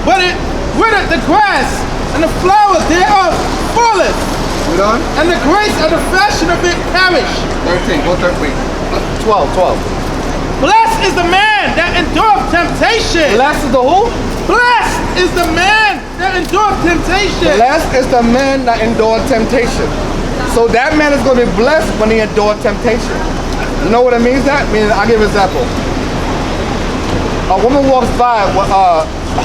but it withereth the grass, and the flower thereof falleth. Read on. And the grace of the fashion of it perish. 13. Go 13. 12. Blessed is the man that endureth temptation. Blessed is the who? Blessed is the man that endureth temptation. Blessed is the man that endureth temptation. So that man is going to be blessed when he endures temptation. You know what it means? That means, I'll give an example. A woman walks by with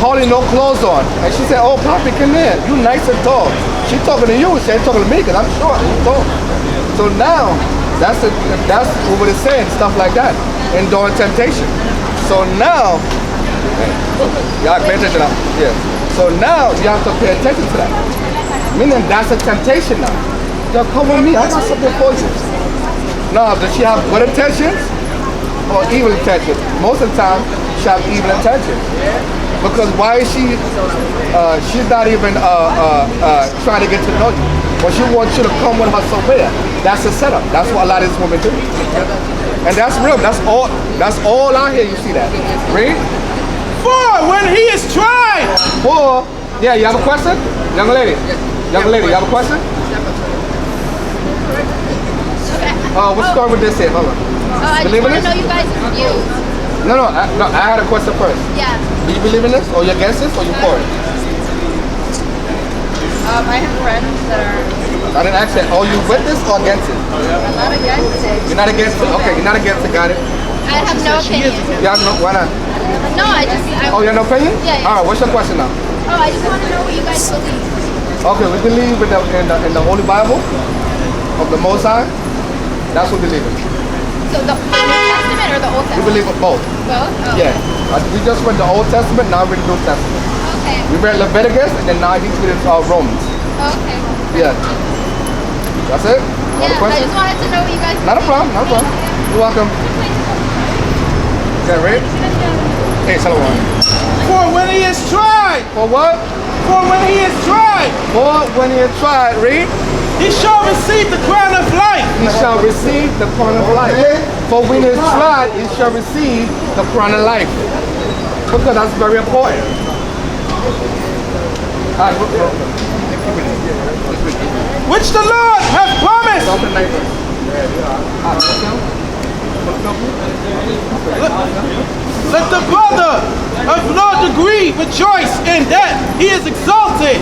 hardly no clothes on, and she said, "Oh, Poppy, come here. You nice and tall." She's talking to you. She ain't talking to me because I'm short and tall. So now, that's what it's saying, stuff like that. Enduring temptation. So now, y'all pay attention now. Yeah. So now you have to pay attention to that. Meaning that's a temptation now. Yo, come with me. I got something for you. No, does she have good intentions or evil intentions? Most of the time, she have evil intentions. Because why is she? She's not even trying to get to know you. But she wants you to come with her somewhere. That's a setup. That's what a lot of these women do. And that's real. That's all out here. You see that? Read. For when he is tried. For, yeah, you have a question? Young lady, you have a question? What story would this say? Hold on. I just want to know you guys' views. No, I had a question first. Yeah. Do you believe in this? Or you against this? Or you for it? I have friends that are... I didn't ask that. Are you with this or against it? I'm not against it. You're not against it? Okay, you're not against it. Got it. I have no opinion. You have no, why not? No, Oh, you have no opinion? Yeah. All right, what's your question now? Oh, I just want to know what you guys believe. Okay, we believe in the Holy Bible of the Most High. That's what we believe in. So the New Testament or the Old Testament? We believe in both. Both? Oh. Yeah. We just read the Old Testament, now we're in the New Testament. Okay. We read Leviticus, and then now he's reading Romans. Okay. Yeah. That's it? Yeah, I just wanted to know what you guys Not a problem, not a problem. You're welcome. Is that right? Hey, Salawam. For when he is tried. For what? For when he is tried. For when he is tried, read. He shall receive the crown of life. He shall receive the crown of life. For when he is tried, he shall receive the crown of life. Because that's very important. Which the Lord hath promised. Let the brother of low degree rejoice in that he is exalted.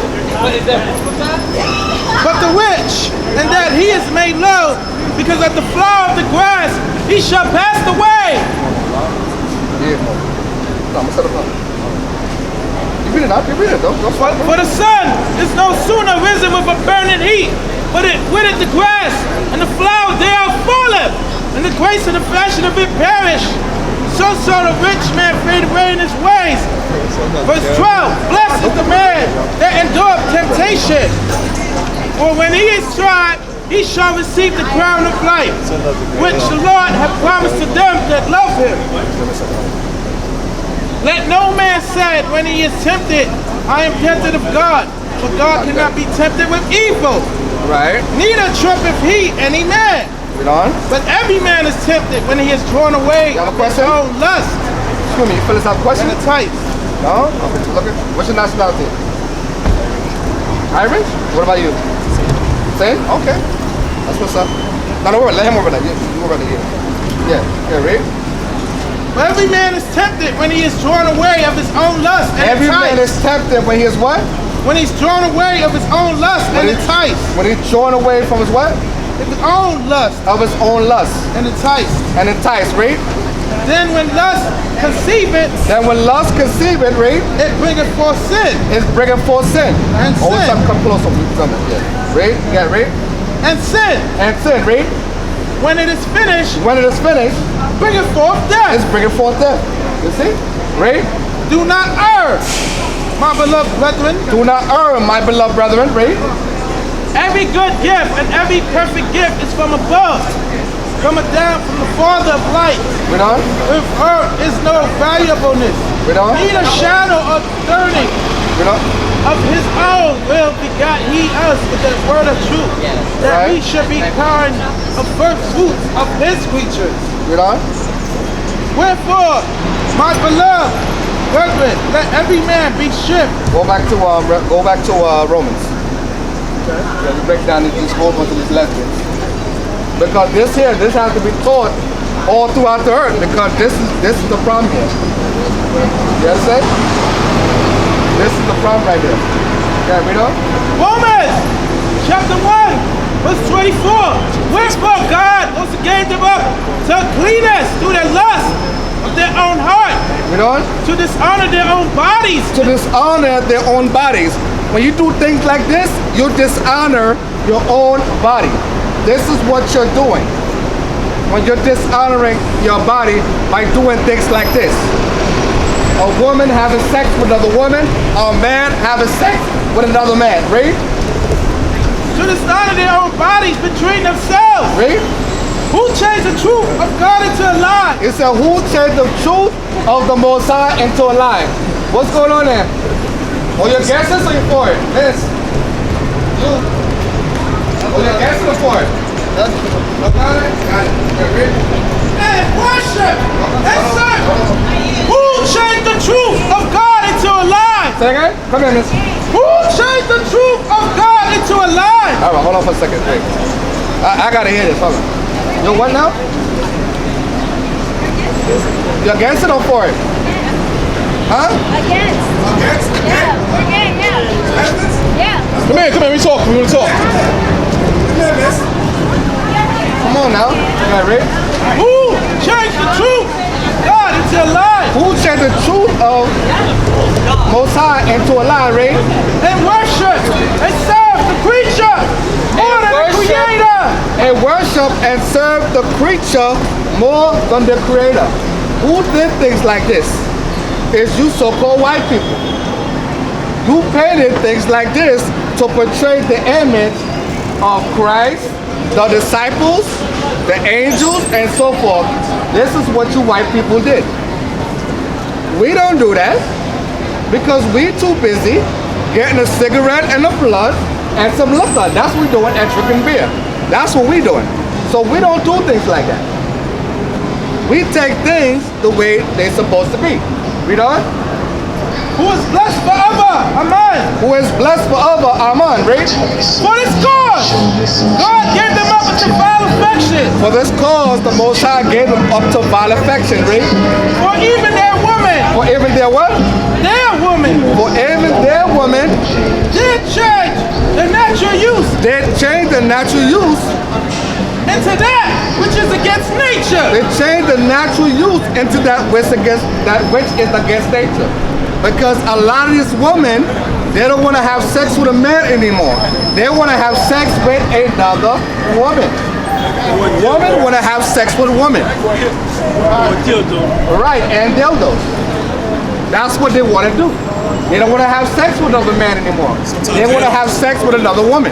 But the rich, and that he is made low, because at the flower of the grass he shall pass away. For the sun is no sooner risen with a burning heat, but it withereth the grass, and the flower thereof falleth, and the grace of the fashion of it perish. So the rich man fade away in his ways. Verse 12, blessed is the man that endureth temptation. For when he is tried, he shall receive the crown of life, which the Lord hath promised to them that love him. Let no man say when he is tempted, I am tempted of God, for God cannot be tempted with evil. Right. Neither trumpeth he any man. But every man is tempted when he is drawn away of his own lust. Excuse me, you fill this out question? And entice. No? Okay, look at, what's your nationality? Irish? What about you? Same? Okay. That's what's up. No, don't worry, let him worry about that. You worry about it. Yeah, read. But every man is tempted when he is drawn away of his own lust and every enticed. Man is tempted when he is what? When he's drawn away of his own lust and enticed. When he's drawn away from his what? His own lust. Of his own lust. And enticed. And enticed, read. Then when lust conceiveth. Then when lust conceiveth, read. It bringeth forth sin. It's bringing forth sin. And sin. Always come close on yeah. Read. Yeah, read. And sin. And sin, read. When it is finished. When it is finished. Bringeth forth death. It's bringing forth death. You see? Read. Do not err, my beloved brethren. Do not err, my beloved brethren. Read. Every good gift and every perfect gift is from above, coming down from the Father of lights. Read on. With her is no variableness, neither shadow of turning. Read on. Of his own will begot he us with the word of truth, that we should be kind of first fruits of his creatures. Read on. Wherefore, my beloved, work with. Let every man be stripped. Go back to Romans. Let's break down these whole bunch of these lesbians. Because this has to be taught all throughout the earth. Because this is the problem here. You understand? This is the problem right here. Okay, read on. Romans chapter 1, verse 24. Wherefore God also gave them up to uncleanness through their lust of their own heart. Read on. To dishonor their own bodies. To dishonor their own bodies. When you do things like this, you dishonor your own body. This is what you're doing. When you're dishonoring your body by doing things like this. A woman having sex with another woman, a man having sex with another man. Read. To dishonor their own bodies between themselves. Read. Who changed the truth of God into a lie? It said, who changed the truth of the Most High into a lie? What's going on there? Oh, you're against this or you're for it? This. You. Oh, you're against it or for it? Got it? Got it. Okay, read. And worship and serve. Who changed the truth of God into a lie? Say again? Come here, miss. Who changed the truth of God into a lie? All right, hold on for a second. Wait. I gotta hear this. Hold on. You what now? You against it or for it? Huh? Against. Against? Yeah. Again, yeah. Yeah. Come here, we talk. We want to talk. Come here, miss. Come on now. You got ready? Who changed the truth of God into a lie? Who changed the truth of Most High into a lie, Ray? And worship and serve the creature more than the creator. And worship and serve the creature more than the creator. Who did things like this? It's you so-called white people. You painted things like this to portray the image of Christ, the disciples, the angels, and so forth. This is what you white people did. We don't do that because we too busy getting a cigarette and a blunt and some liquor. That's what we're doing, and drinking beer. That's what we're doing. So we don't do things like that. We take things the way they're supposed to be. Read on. Who is blessed forever. Amen. Who is blessed forever. Amen. Read. For this cause, God gave them up to vile affection. For this cause, the Most High gave them up to vile affection. Read. For even their women. For even their what? Their woman. For even their women. Did change the natural use. They changed the natural use into that which is against nature. They changed the natural use into that which is against nature. Because a lot of these women, they don't want to have sex with a man anymore. They want to have sex with another woman. Women want to have sex with a woman. Right, and dildos. That's what they want to do. They don't want to have sex with another man anymore. They want to have sex with another woman.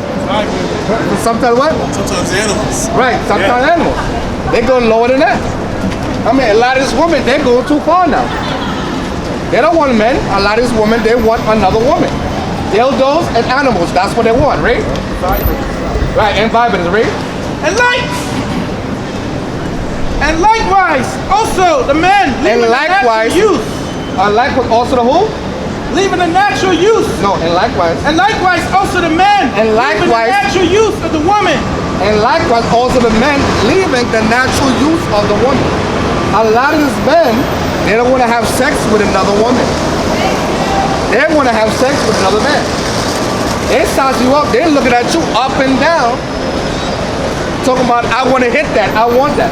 Sometimes what? Sometimes animals. Right, sometimes animals. They go lower than that. I mean, a lot of these women, they go too far now. They don't want men. A lot of these women, they want another woman. Dildos and animals, that's what they want, right? Right, and vibrators, right? And likewise, also the men leaving the natural use. Likewise, also the who? Leaving the natural use. No, and likewise. And likewise, also the men and leaving the natural use of the woman. And likewise, also the men leaving the natural use of the woman. A lot of these men, they don't want to have sex with another woman. They want to have sex with another man. They size you up. They're looking at you up and down. Talking about, I want to hit that. I want that.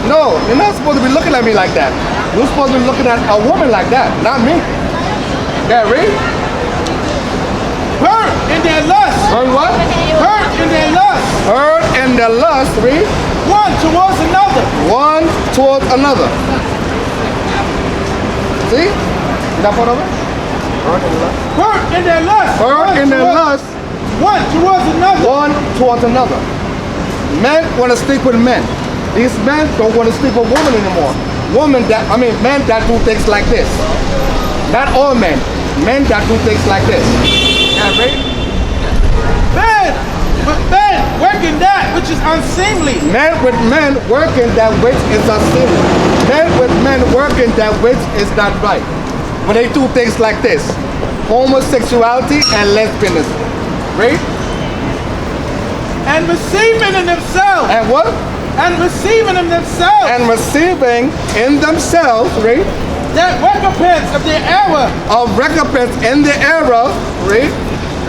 No, you're not supposed to be looking at me like that. You're supposed to be looking at a woman like that, not me. Yeah, read. Hurt in their lust. Hurt what? Hurt in their lust. Hurt in their lust, read. One towards another. One towards another. See? Is that part of it? Hurt in their lust. Hurt in their lust. Hurt in their lust. One towards another. One towards another. Men want to sleep with men. These men don't want to sleep with women anymore. Men that do things like this. Not all men. Men that do things like this. Yeah, right? Men with men working that which is unseemly. Men with men working that which is unseemly. Men with men working that which is not right. when they do things like this. Homosexuality and lesbianism. Right? And receiving in themselves. And what? And receiving in themselves. And receiving in themselves, right? That recompense of their error. Of recompense in the error, right?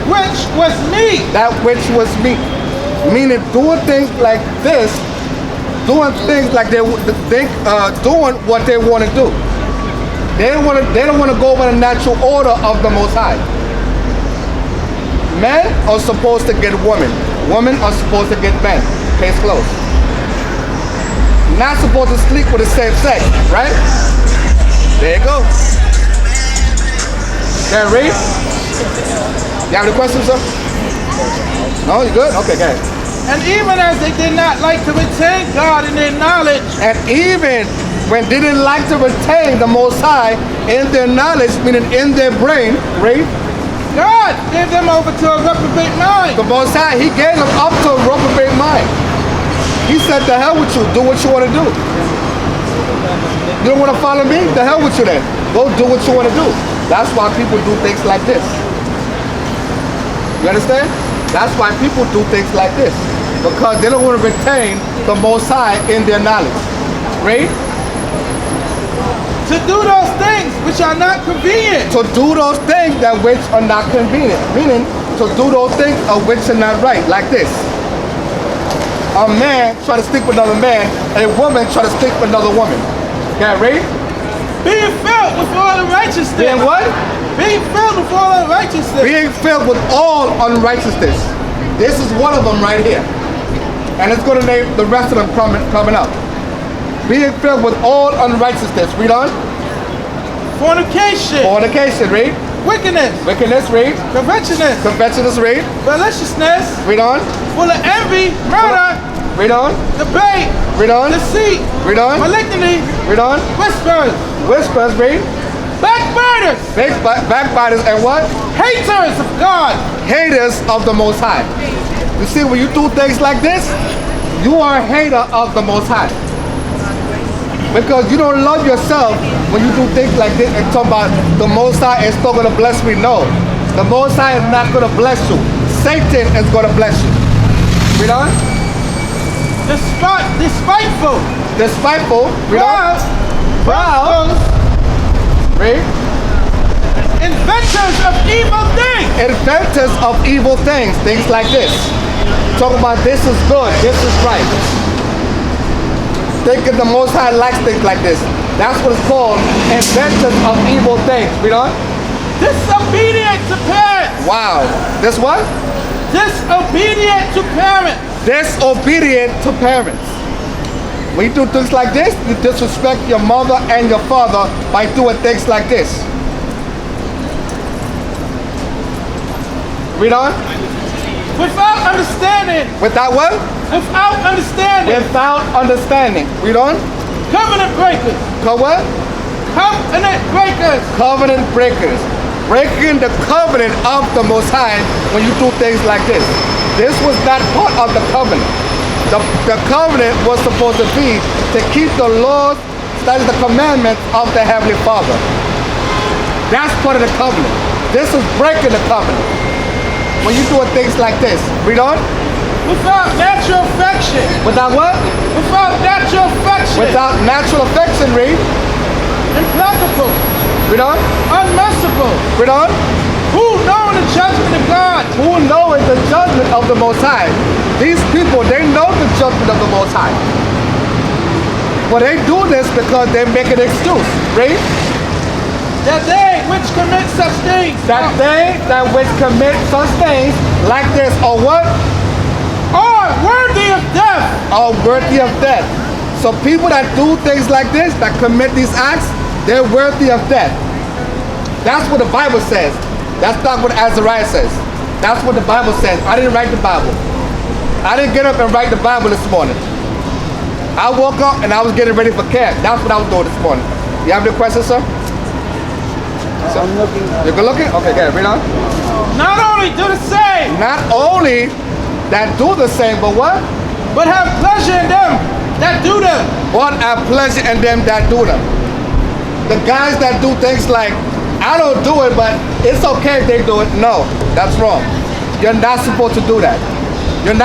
Which was me. That which was me. Meaning doing things like this, doing things like doing what they want to do. They don't want to go by the natural order of the Most High. Men are supposed to get women. Women are supposed to get men. Case closed. Not supposed to sleep with the same sex, right? There you go. Can I read? You have any questions, sir? No, you good? Okay, go ahead. And even as they did not like to retain God in their knowledge. And even when they didn't like to retain the Most High in their knowledge, meaning in their brain, right? God gave them over to a reprobate mind. The Most High, He gave them up to a reprobate mind. He said, the hell with you, do what you want to do. You don't want to follow me? The hell with you then. Go do what you want to do. That's why people do things like this. You understand? That's why people do things like this. Because they don't want to retain the Most High in their knowledge. Right? To do those things which are not convenient. To do those things that which are not convenient. Meaning, to do those things of which are not right. Like this. A man try to sleep with another man, and a woman try to sleep with another woman. Can I read? Being filled with all unrighteousness. Being what? Being filled with all unrighteousness. Being filled with all unrighteousness. This is one of them right here. And it's going to name the rest of them coming up. Being filled with all unrighteousness. Read on. Fornication. Fornication, read. Wickedness. Wickedness, read. Covetousness. Covetousness, read. Maliciousness. Read on. Full of envy. Murder. Read on. Debate. Read on. Deceit. Read on. Malignity. Read on. Whispers. Whispers, read. Backbiters. Backbiters and what? Haters of God. Haters of the Most High. You see, when you do things like this, you are a hater of the Most High. Because you don't love yourself when you do things like this and talk about the Most High is still going to bless me. No. The Most High is not going to bless you. Satan is going to bless you. Read on. Despiteful. Despiteful. Read on. Proud. Read. Inventors of evil things. Inventors of evil things. Things like this. Talk about this is good. This is right. Thinking the Most High likes things like this. That's what it's called. Inventors of evil things. Read on. Disobedient to parents. Wow. This what? Disobedient to parents. Disobedient to parents. When you do things like this, you disrespect your mother and your father by doing things like this. Read on. Without understanding. Without what? Without understanding. Without understanding. Read on. Covenant breakers. What? Covenant breakers. Covenant breakers. Breaking the covenant of the Most High when you do things like this. This was not part of the covenant. The covenant was supposed to be to keep the laws, that is the commandments of the Heavenly Father. That's part of the covenant. This is breaking the covenant. When you doing things like this. Read on. Without natural affection. Without what? Without natural affection. Without natural affection, read. Implacable. Read on. Unmerciful. Read on. Who knowing the judgment of God. Who knowing the judgment of the Most High. These people, they know the judgment of the Most High. But they do this because they make an excuse. Read. That they which commit such things. That they that which commit such things like this are what? Are worthy of death. Are worthy of death. So people that do things like this, that commit these acts, they're worthy of death. That's what the Bible says. That's not what Azariah says. That's what the Bible says. I didn't write the Bible. I didn't get up and write the Bible this morning. I woke up and I was getting ready for camp. That's what I was doing this morning. You have any questions, sir? So, I'm looking. You're good looking? Okay, good. Read on. Not only do the same. Not only that do the same, but what? But have pleasure in them that do them. But have pleasure in them that do them. The guys that do things like I don't do it, but it's okay if they do it. No, that's wrong. You're not supposed to do that. You're not